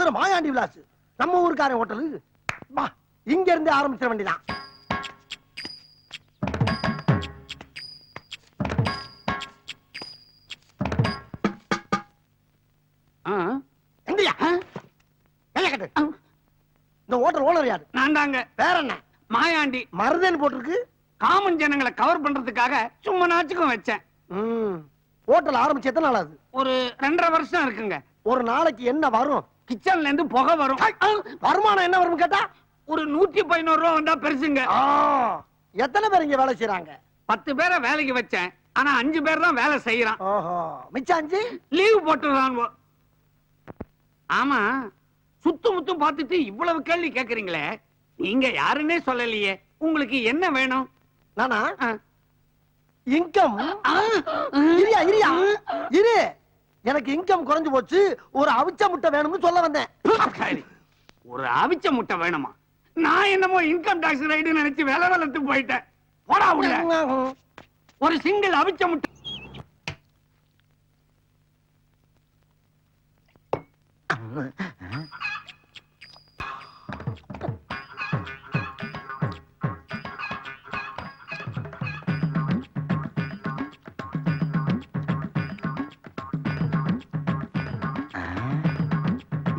மதுரை மாயாண்டி விலாஸ் நம்ம ஊருக்காரன் ஹோட்டலு. வா, இங்க இருந்து ஆரம்பிச்சிட வேண்டியதான். எங்கயா இந்த ஹோட்டல் ஓனர் யாரு? நான் தாங்க. வேற என்ன? மாயாண்டி. மருதன் போட்டிருக்கு. காமன் ஜனங்களை கவர் பண்றதுக்காக சும்மா நாச்சுக்கும் வச்சேன். ஹோட்டல் ஆரம்பிச்சு எத்தனை நாள் ஆகுது? ஒரு 2.5 வருஷம் இருக்குங்க. ஒரு நாளைக்கு என்ன வரும்? கிச்சன்ல இருந்து புகை வரும். வருமானம் என்ன வரும் கேட்டா? ஒரு 111 ரூபா வந்தா பெருசுங்க. எத்தனை பேர் இங்க வேலை செய்யறாங்க? 10 பேரை வேலைக்கு வச்சேன். ஆனா 5 பேர் தான் வேலை செய்யறான். மிச்சம் 5 லீவ் போட்டுறான். ஆமா, சுத்து முத்தும் பார்த்துட்டு இவ்வளவு கேள்வி கேக்குறீங்களே, நீங்க யாருன்னே சொல்லலையே. உங்களுக்கு என்ன வேணும்? நானா இன்கம். இரு, எனக்கு இன்கம் குறைஞ்சு போச்சு, ஒரு அவிச்ச முட்டை வேணும்னு சொல்ல வந்தேன். ஒரு அவிச்ச முட்டை வேணுமா? நான் என்னமோ இன்கம் டாக்ஸ் ரைடு நினைச்சு வேலை வளர்த்து போயிட்டேன். போடா உள்ள. ஒரு சிங்கிள் அவிச்ச முட்டை.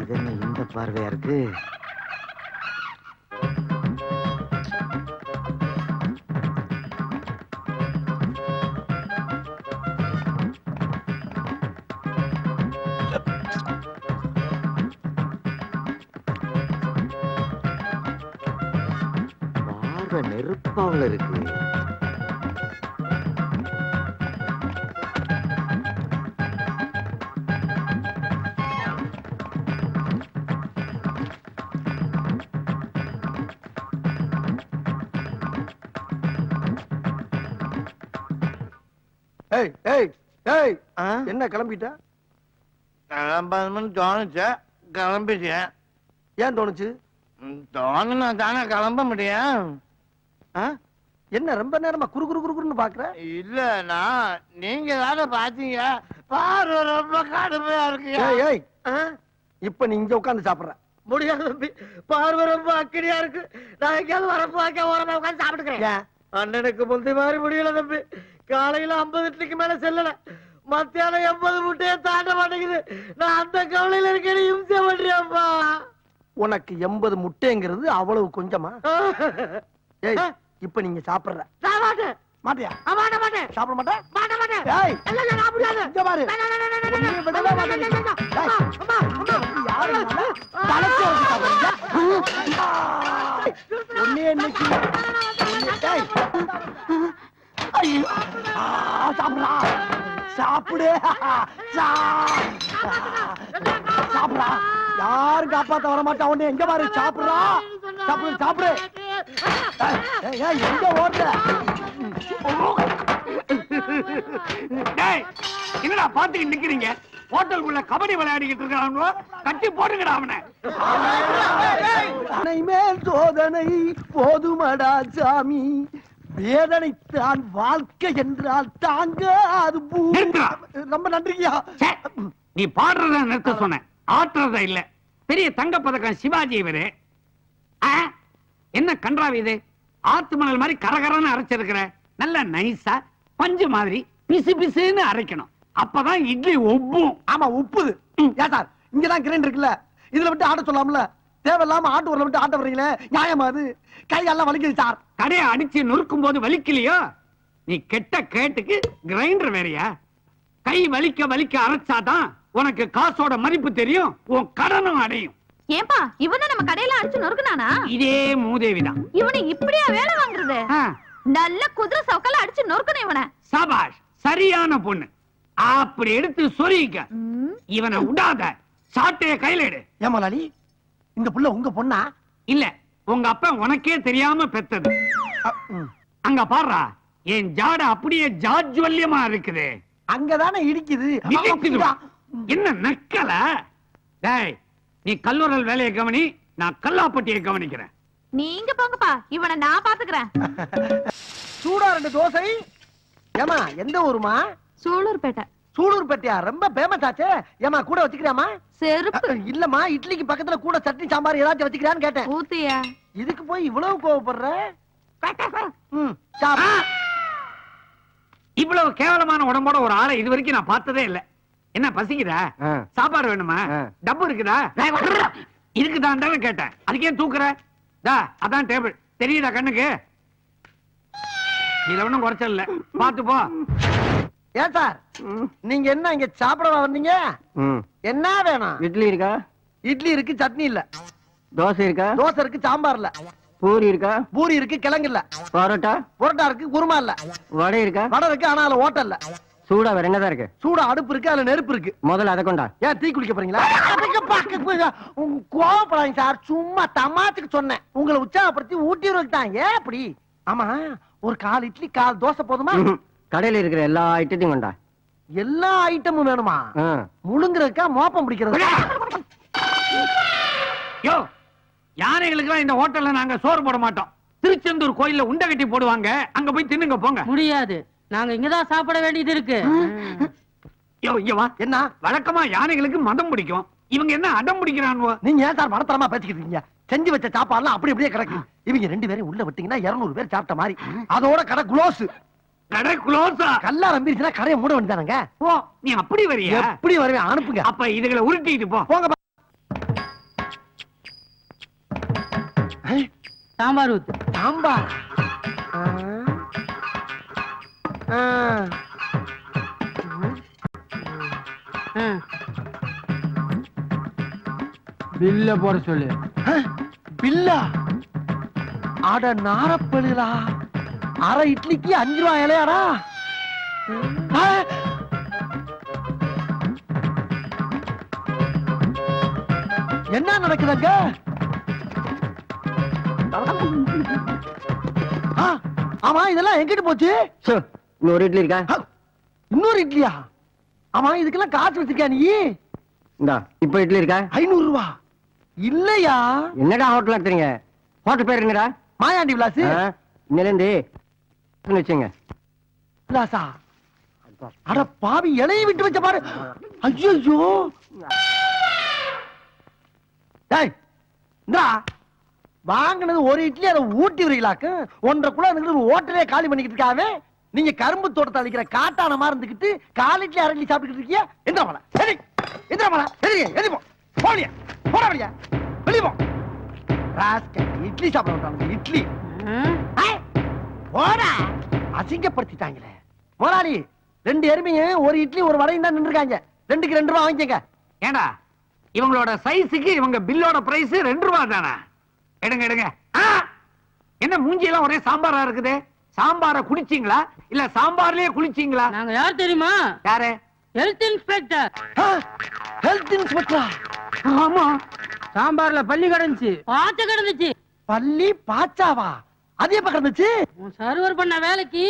இது என்ன இந்த பார்வையா இருக்கு? நெருப்பாவில் இருக்கு. என்ன கிளம்பிட்ட? கிளம்பணும்னு தோணுச்சு, கிளம்பிட்டேன். ஏன் தோணுச்சு? தோணுனா தானே கிளம்ப முடியும். என்ன ரொம்ப நேரமா குறு குறு குறுன்னு பாக்குற? இல்லனா நீங்க தானே பாத்தீங்க, பாரு ரொம்ப கடுமையா இருக்கு. இப்ப நீ இங்க உட்காந்து சாப்பிடுற முடியாது தம்பி, பார்வை ரொம்ப அக்கடியா இருக்கு. நான் எங்கேயாவது வரப்போ ஓரமா உட்காந்து சாப்பிட்டுக்கிறேன். அண்ணனுக்கு முந்தி மாதிரி முடியல தம்பி. காலையில 50 இட்லிக்கு மேல செல்லல, மத்தியானம் 80 முட்டையை தாண்ட மாட்டேங்குது. நான் அந்த கவலையில இருக்கேன், இம்சை பண்றியாப்பா. உனக்கு 80 முட்டைங்கிறது அவ்வளவு கொஞ்சமா? இப்ப நீங்க சாப்பிடுற மாட்டியா? சாப்பிட மாட்டேன். சாப்பிடு சாப்பிடா. யாரும் காப்பாத்த வர மாட்டான். உடனே எங்க பாரு, சாப்பிடுறா. சாப்பிடு சாப்பிடு. எங்க ஓடுற? என்னடா பாத்துக்கிட்டு நிக்கிறீங்க? ஹோட்டலுக்குள்ள கபடி விளையாடிக்கிட்டு இருக்கானோ, கட்டி போட்டுக்கடா அவனை. மேல் சோதனை போதுமடா சாமி, வேதனை தான் வாழ்க்கை என்றால் தாங்க அது. ரொம்ப நன்றியா. நீ பாடுறத நிறுத்த சொன்ன, ஆட்டுறத இல்ல. பெரிய தங்க பதக்கம் சிவாஜி இவரு. என்ன கன்றாவி இது? ஆத்து மணல் மாதிரி கரகரன்னு அரைச்சிருக்கிற. நல்ல நைஸா பஞ்சு மாதிரி பிசு பிசுன்னு அரைக்கணும். அப்பதான் இட்லி ஒப்பும். ஆமா உப்புது. ஏன் சார், இங்கதான் கிரைண்டர் இருக்குல்ல, இதுல விட்டு ஆட்ட சொல்லாமல. தேவையில்லாம ஆட்டு ஊர்ல விட்டு ஆட்ட வர்றீங்களே, நியாயமா அது? கையெல்லாம் வலிக்குது சார். கடையை அடிச்சு நொறுக்கும் போது வலிக்கலையோ? நீ கெட்ட கேட்டுக்கு கிரைண்டர் வேறையா? கை வலிக்க வலிக்க அரைச்சாதான் உனக்கு காசோட மதிப்பு தெரியும், உன் கடனும் அடையும். ஏன்பா இவனை நம்ம கடையில அடிச்சு நொறுக்குனானா? இதே மூதேவிதான். இவனை இப்படியா வேலை வாங்குறது? நல்ல குதிரை சவுக்கல அடிச்சு நொறுக்கணும் இவனை. சபாஷ், சரியான பொண்ணு. அப்படி எடுத்து சொரிக்க. இவனை விடாத, சாட்டைய கையில எடு. ஏமாலாளி, இந்த புள்ள உங்க பொண்ணா? இல்ல, உங்க அப்பா உனக்கே தெரியாம பெத்தது. அங்க பாருடா, என் ஜாட அப்படியே ஜாஜ்வல்யமா இருக்குது. அங்கதானே இடிக்குது. என்ன நக்கல? டேய், நீ கல்லூரல் வேலையை கவனி, நான் கல்லாப்பட்டியை கவனிக்கிறேன். நீங்க போங்கப்பா, இவனை நான் பாத்துக்கிறேன். சூடா 2 தோசை. ஏமா, எந்த ஊருமா? சூலூர்பேட்டை. சூலூர்பேட்டையா? ரொம்ப ஃபேமஸ் ஆச்சே. ஏமா கூட வச்சுக்கிறியாமா? செருப்பு இல்லம்மா, இட்லிக்கு பக்கத்துல கூட சட்னி சாம்பார் ஏதாச்சும் வச்சுக்கிறியான்னு கேட்டேன். ஊத்தியா? இதுக்கு போய் இவ்வளவு கோவப்படுற? சாப்பிடு. இவ்வளவு கேவலமான உடம்போட ஒரு ஆளை இது வரைக்கும் நான் பார்த்ததே இல்ல. என்ன பசிக்குதா? சாப்பாடு வேணுமா? டப்பு இருக்குதா? இருக்குதான் கேட்டேன். அதுக்கே தூக்குற? அதான் டேபிள் தெரியுதா கண்ணுக்கு? இதுல ஒண்ணும் குறைச்சல் இல்ல, பாத்து போ. ஏன் சார், நீங்க என்ன இங்க சாப்பிடவா வந்தீங்க? என்ன வேணும்? இட்லி இருக்கா? இட்லி இருக்கு, சட்னி இல்ல. தோசை இருக்கா? தோசை இருக்கு, சாம்பார் இல்ல. பூரி இருக்கா? பூரி இருக்கு, கிழங்கு இல்ல. பரோட்டா? புரோட்டா இருக்கு, குருமா இல்ல. வடை இருக்கா? வடை இருக்கு, ஆனா அதுல ஓட்டை இல்ல. சூடா வேற என்னதான் இருக்கு? சூடா அடுப்பு இருக்கு, அதுல நெருப்பு இருக்கு. முதல்ல அதை கொண்டா. ஏன் டீ குடிக்க போறீங்களா? கோவப்படாதீங்க சார், சும்மா தமாத்துக்கு சொன்னேன். உங்களை உற்சாகப்படுத்தி ஊட்டி தான். ஏன் அப்படி? ஆமா, ஒரு 4 இட்லி 4 தோசை போதுமா? கடையில இருக்கிற எல்லா ஐட்டத்தையும் கொண்டா. எல்லா ஐட்டமும் வேணுமா? முழுங்குறதுக்கா மோப்பம் பிடிக்கிறது? யோ, யானைகளுக்கு இந்த ஹோட்டல்ல நாங்க சோறு போட மாட்டோம். திருச்செந்தூர் கோயில்ல உண்டை கட்டி போடுவாங்க, அங்க போய் தின்னுங்க போங்க. முடியாது, நாங்க இங்கதான் சாப்பிட வேண்டியது இருக்கு. யோ, இங்க வா. என்ன வழக்கமா யானைகளுக்கு மதம் பிடிக்கும், இவங்க என்ன அடம் பிடிக்கிறானுவோ? நீங்க ஏன் சார் மடத்தரமா பேசிக்கிட்டு இருக்கீங்க? செஞ்சு வச்ச சாப்பாடுலாம் அப்படி அப்படியே கிடக்கு. இவங்க 2 பேரும் உள்ள விட்டீங்கன்னா 200 பேர் சாப்பிட்ட மாதிரி. அதோட கடை க்ளோஸ். கடை க்ளோஸா? கல்லா நம்பிருச்சுன்னா கடையை மூட வேண்டியதானங்க. ஓ, நீ அப்படி வரியா? எப்படி வருவேன்? அனுப்புங்க. அப்ப இதுகளை உருட்டிட்டு போ. போங்க. சாம்பார் ஊத்து. சாம்பார்? பில்ல போட சொல்லு. பில்லா? அட நாரப்பழுதா, அரை இட்லிக்கு 5 ரூபாய் இலையாடா? என்ன நடக்குதுங்க? ஆமா, இதெல்லாம் எங்கிட்டு போச்சு? இன்னொரு இட்லி இருக்கா? இன்னொரு இட்லியா? ஆமா, இதுக்கெல்லாம் காசு வச்சிருக்கியா நீ? இந்தா, இப்ப இட்லி இருக்கா? 500 ரூபா இல்லையா? என்னடா ஹோட்டல் நடத்துறீங்க? ஹோட்டல் பேர் என்னடா? மாயாண்டி விலாஸ். இன்னில இருந்து வச்சுங்க. விலாசா? அட பாவி, இலையை விட்டு வச்ச பாரு. ஐயோ, டேய் இந்தா, வாங்கினது ஒரு இட்லி, அதை ஊட்டி வரீங்களாக்கு. 1.5 கிலோ ஹோட்டலே காலி பண்ணிக்கிட்டு இருக்காவே. நீங்க கரும்பு தோட்டத்தை அழிக்கிற காட்டான மாதிரி இருந்துகிட்டு 4 இட்லி 1/2 இட்லி சாப்பிட்டுக்கிட்டு இருக்கீங்க. எந்திரா போல, சரி எந்திரா போல, சரி எதி போ, போலியா போட வழியா, வெளிய போ. ராஸ்கல், இட்லி சாப்பிட வந்தாங்க. இட்லி போடா, அசிங்கப்படுத்திட்டாங்களே. முதலாளி, 2 எருமையும் ஒரு இட்லி ஒரு வடையும் தான் நின்றுருக்காங்க. 2க்கு 2 ரூபாய் வாங்கிக்கங்க. ஏண்டா, இவங்களோட சைஸுக்கு இவங்க பில்லோட பிரைஸ் 2 ரூபாய் தானே? எடுங்க எடுங்க. என்ன மூஞ்சியெல்லாம் ஒரே சாம்பாரா இருக்குது? சாம்பார குடிச்சீங்களா இல்ல சாம்பார்லயே குளிச்சீங்களா? நாங்க யார் தெரியுமா? யாரு? Health inspector. ஹெல்த் இன்ஸ்பெக்டரா? ஆமா. சாம்பார்ல பள்ளி கிடந்துச்சு, பாச்ச கிடந்துச்சு. பள்ளி பாச்சாவா? அது எப்ப கிடந்துச்சு? சர்வர் பண்ண வேலைக்கு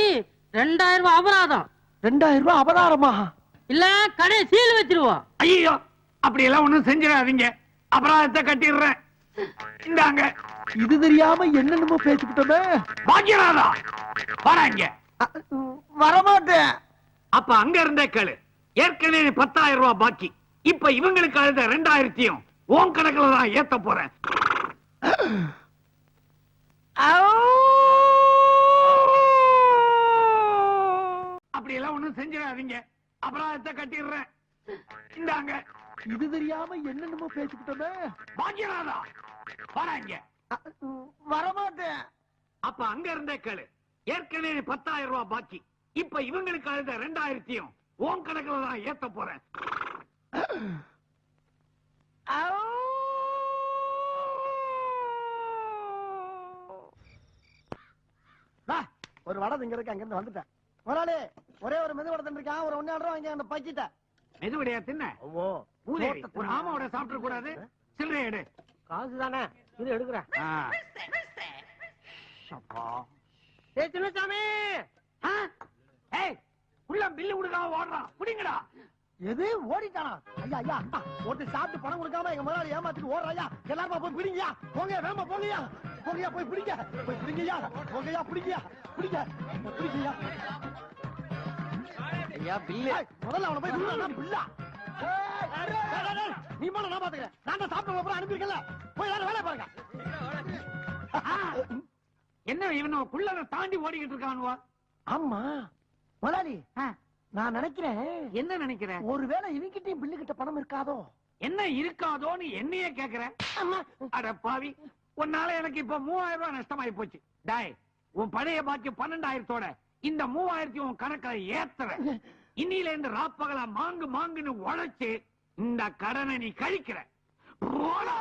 2000 ரூபாய் அபராதம். 2000 ரூபாய் அபராதமா? இல்ல கடை சீல் வச்சிருவோம். ஐயோ, அப்படி எல்லாம் ஒண்ணும் செஞ்சிடாதீங்க, அபராதத்தை கட்டிடுறேன். இந்தாங்க. இது தெரியாம என்னென்னமோ பேசிக்கிட்டோமே. பாக்கியராதா, வராங்க. வரமாட்டேன். அப்ப அங்க இருந்தே கேளு. ஏற்கனவே 10,000 ரூபாய் பாக்கி. இப்ப இவங்களுக்கு அழுத 2000 உன் கணக்குல தான் ஏத்த போறேன். அப்படி எல்லாம் ஒண்ணும் செஞ்சிடாதீங்க, அபராதத்தை கட்டிடுறேன். இந்தாங்க. இது தெரியாம என்னென்னமோ பேசிக்கிட்டோமே. பாக்கியராதா, வராங்க. வரமாட்டேன். அப்ப அங்க இருந்தே கேளு. ஏற்கனவே 10,000 ரூபாய் பாக்கி. இப்ப இவங்களுக்கு அழுத 2000 உன் கணக்குல தான் ஏத்த போறேன். ஒரு வடை இங்க இருக்கு, அங்க இருந்து வந்துட்டேன். முதலாளி, ஒரே ஒரு மெது வடை இருக்கான், ஒரு 1.5 ரூபாய் வாங்கி அந்த பக்கிட்ட. மெதுவடையா தின்ன? பூதேவி, ஒரு ஆமாவோட சாப்பிட கூடாது. சில்லறை எடு. காசு தானே, இது எடுக்கிறேன். சின்னசாமி, உள்ள பில்லு கொடுக்காம ஓடுறான், குடிங்கடா. எது ஓடிட்டானா? ஐயா ஐயா, ஒருத்தர் சாப்பிட்டு பணம் கொடுக்காம எங்க முதலாளி ஏமாத்திட்டு ஓடுறாயா. எல்லாரும் போய் பிடிங்கயா, போங்க வேமா போங்கயா, போங்கயா போய் பிடிங்க, போய் பிடிங்கயா, போங்கயா பிடிங்கயா, பிடிங்க பிடிங்கயா. ஐயா பில்லு. முதல்ல அவனை போய் கொடுத்தா பில்லா. நீ போல நான் பாத்துக்கிறேன். நான் தான் சாப்பிட்ட அப்புறம் அனுப்பியிருக்கல. போய் எல்லாரும் வேலையை பாருங்க. என்ன இவன குள்ளத தாண்டி ஓடிக்கிட்டு இருக்கானுவா? ஆமா முதலாளி, நான் நினைக்கிறேன். என்ன நினைக்கிற? ஒருவேளை இவங்கிட்டயும் பில்லு கிட்ட பணம் இருக்காதோ? என்ன இருக்காதோன்னு என்னையே கேக்குற? அட பாவி, உன்னால எனக்கு இப்ப 3000 ரூபாய் நஷ்டமாயி போச்சு. டாய், உன் பழைய பாக்கி 12,000தோட இந்த 3000 உன் கணக்கை ஏத்துற. இன்னில இருந்து ராப்பகலா மாங்குன்னு உழைச்சு இந்த கடனை நீ கழிக்கிற. போடா.